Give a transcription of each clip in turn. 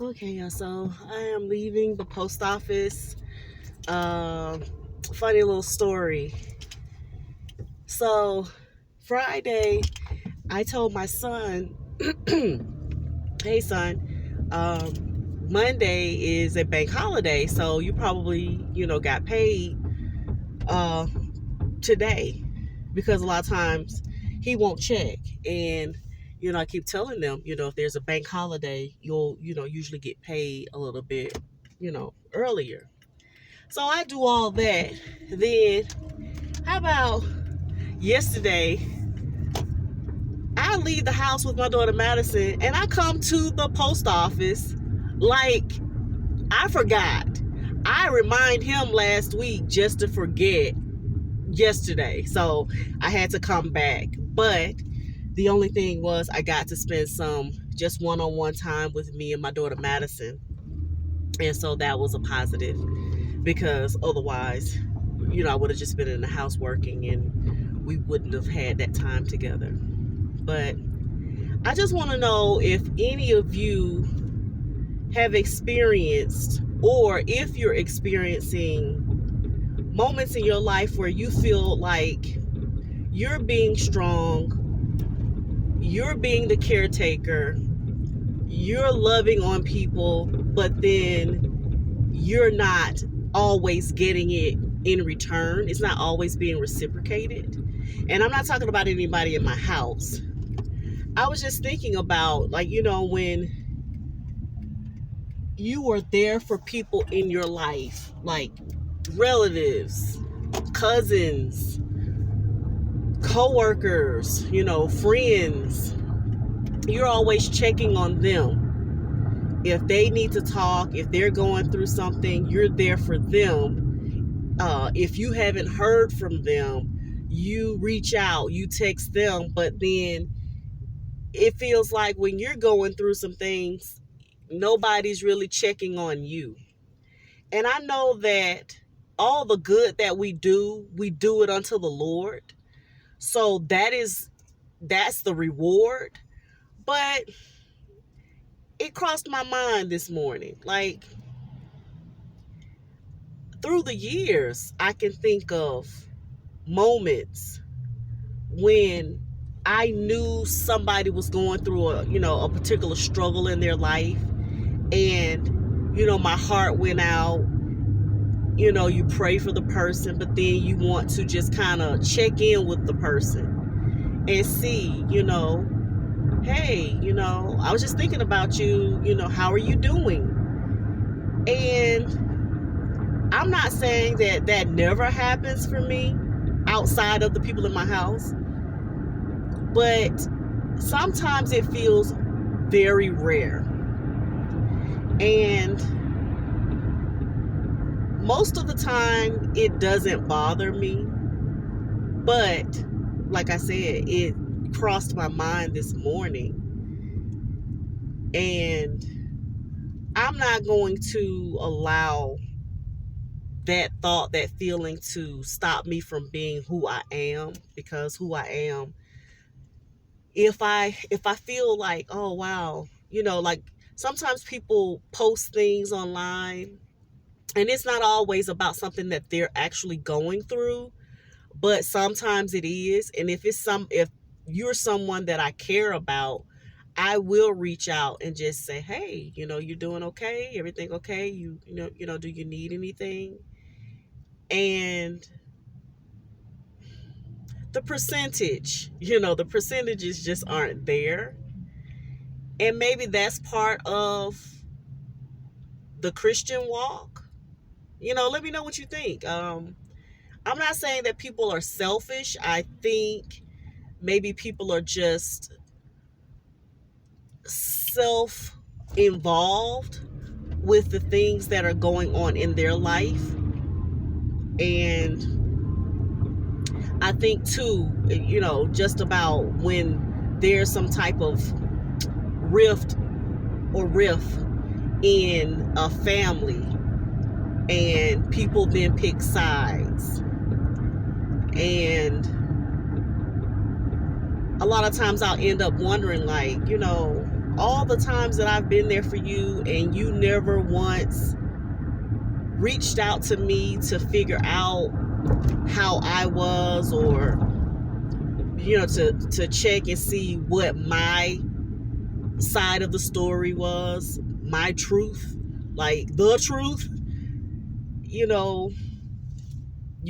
Okay, yeah, so I am leaving the post office. Funny little story. So, Friday, I told my son, hey, son, Monday is a bank holiday, so you probably, got paid uh, today because a lot of times he won't check. And, I keep telling them, if there's a bank holiday, you'll, usually get paid a little bit, earlier. So I do all that. Then, how about yesterday? I leave the house with my daughter Madison and I come to the post office like I forgot. I remind him last week just to forget yesterday. So I had to come back. But the only thing was I got to spend some just one-on-one time with me and my daughter Madison. And so that was a positive because otherwise, I would have just been in the house working and we wouldn't have had that time together. But I just want to know if any of you have experienced or if you're experiencing moments in your life where you feel like you're being strong, you're being the caretaker, you're loving on people, but then you're not always getting it in return. It's not always being reciprocated. And I'm not talking about anybody in my house. I was just thinking about, like, when you are there for people in your life, like relatives, cousins, co-workers, friends. You're always checking on them. If they need to talk, if they're going through something, you're there for them. If you haven't heard from them, you reach out, you text them, but then it feels like when you're going through some things, nobody's really checking on you. And I know that all the good that we do it unto the Lord. So that's the reward. But it crossed my mind this morning. Like, through the years, I can think of moments when I knew somebody was going through a particular struggle in their life, and my heart went out. You pray for the person, but then you want to just kind of check in with the person and see, hey, I was just thinking about you, how are you doing? And I'm not saying that that never happens for me outside of the people in my house, but sometimes it feels very rare. And most of the time it doesn't bother me, but like I said, it crossed my mind this morning, and I'm not going to allow that thought, that feeling to stop me from being who I am, because who I am, if I feel like, oh wow, like sometimes people post things online and it's not always about something that they're actually going through, but sometimes it is. And if you're someone that I care about, I will reach out and just say, hey, you're doing okay? Everything okay? Do you need anything? And the percentages just aren't there. And maybe that's part of the Christian walk. Let me know what you think. I'm not saying that people are selfish. I think maybe people are just self-involved with the things that are going on in their life. And I think too, just about when there's some type of rift or riff in a family and people then pick sides, and a lot of times I'll end up wondering, like, all the times that I've been there for you and you never once reached out to me to figure out how I was, or to check and see what my side of the story was, my truth, like the truth. You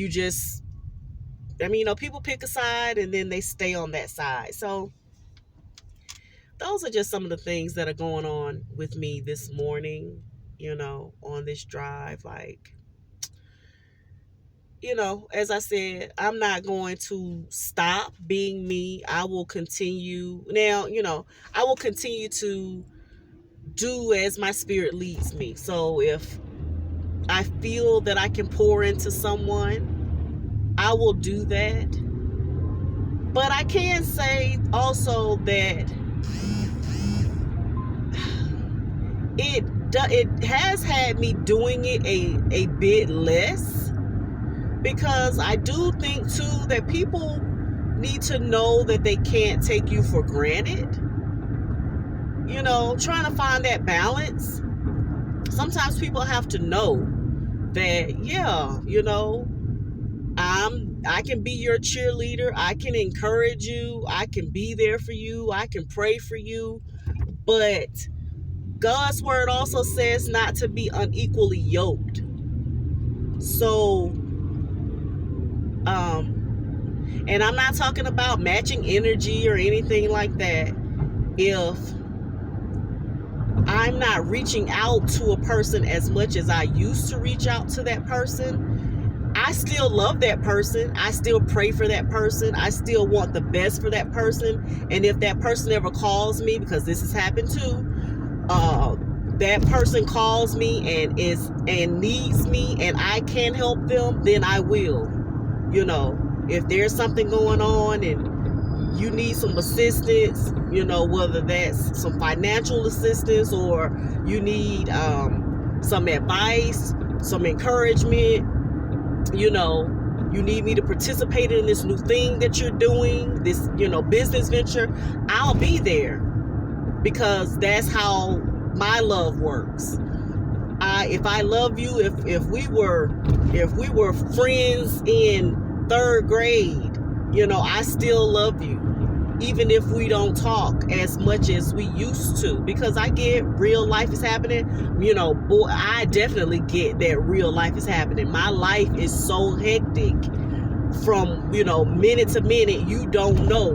just, people pick a side and then they stay on that side. So those are just some of the things that are going on with me this morning, on this drive. Like, as I said, I'm not going to stop being me. I will continue. Now, I will continue to do as my spirit leads me. So if I feel that I can pour into someone, I will do that. But I can say also that it has had me doing it a bit less, because I do think too that people need to know that they can't take you for granted. Trying to find that balance. Sometimes people have to know that, yeah, I can be your cheerleader. I can encourage you. I can be there for you. I can pray for you. But God's word also says not to be unequally yoked. So, and I'm not talking about matching energy or anything like that. If I'm not reaching out to a person as much as I used to reach out to that person, I still love that person. I still pray for that person. I still want the best for that person. And if that person ever calls me, because this has happened too, that person calls me and needs me and I can help them, then I will. If there's something going on and you need some assistance, whether that's some financial assistance or you need some advice, some encouragement, you need me to participate in this new thing that you're doing, this, business venture, I'll be there, because that's how my love works. If I love you, if we were friends in 3rd grade, I still love you, even if we don't talk as much as we used to, because I get real life is happening. Boy, I definitely get that real life is happening. My life is so hectic from, minute to minute. You don't know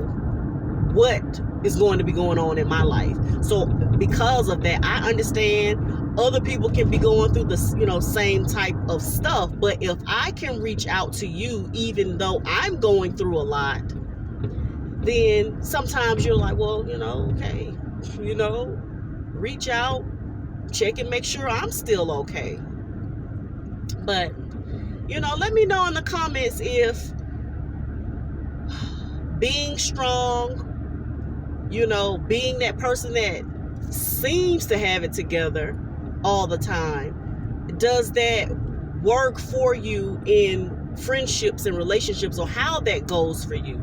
what is going to be going on in my life. So because of that, I understand other people can be going through the, same type of stuff. But if I can reach out to you, even though I'm going through a lot, then sometimes you're like, well, okay, reach out, check and make sure I'm still okay. But, let me know in the comments if being strong, being that person that seems to have it together all the time, does that work for you in friendships and relationships, or how that goes for you?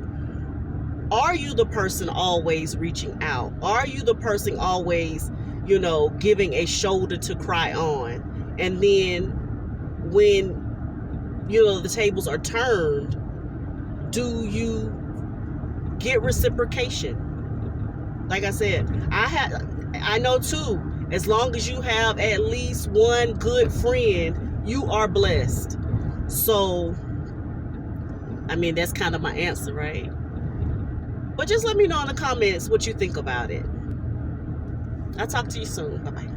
Are you the person always reaching out? Are you the person always, giving a shoulder to cry on? And then when, the tables are turned, do you get reciprocation? Like I said, I know too, as long as you have at least one good friend, you are blessed. So, that's kind of my answer, right? But just let me know in the comments what you think about it. I'll talk to you soon. Bye-bye.